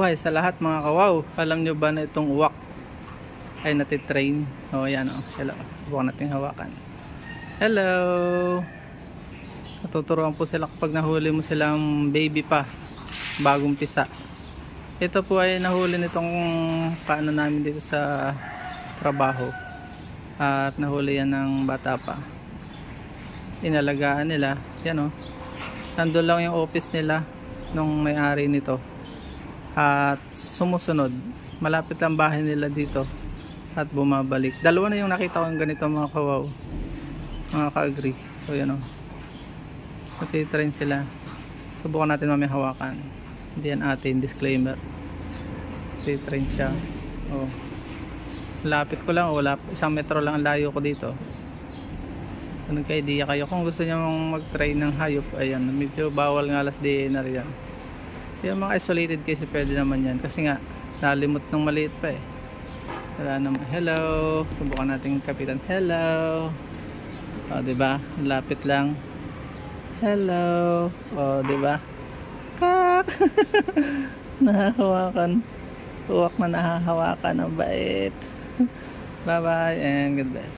mabuhay sa lahat mga kawaw. Alam nyo ba na itong uwak ay natitrain? O yan o. Hello. Huwag natin hawakan. Hello. Natuturuan po sila kapag nahuli mo silang baby pa. Bagong pisa. Ito po ay nahuli nitong paano namin dito sa trabaho. At nahuli yan ng bata pa. Inalagaan nila. Yan o. Nandun lang yung office nila nung may-ari nito. At sumusunod. Malapit lang bahay nila dito. At bumabalik. Dalawa na yung nakita ko yung ganito mga kawaw. Mga ka-agree. So yan o. Matitrain sila. Subukan natin mamaya hawakan. Hindi yan atin. Disclaimer. Matitrain siya. O. Lapit ko lang. O, 1 metro lang ang layo ko dito. Kung nagka-idea kayo. Kung gusto nyo mag-train ng hayop. Ayan. Medyo bawal nga alas na rin yan. Yung mga isolated case pwede naman yan. Kasi nga. Nalimot ng maliit pa eh. Wala naman. Hello. Subukan natin kapitan. Hello. O, diba? Lapit lang. Hello. O, diba? Kak! Nahahawakan. Uwak na nahahawakan. Ang bait. Bye bye and God bless.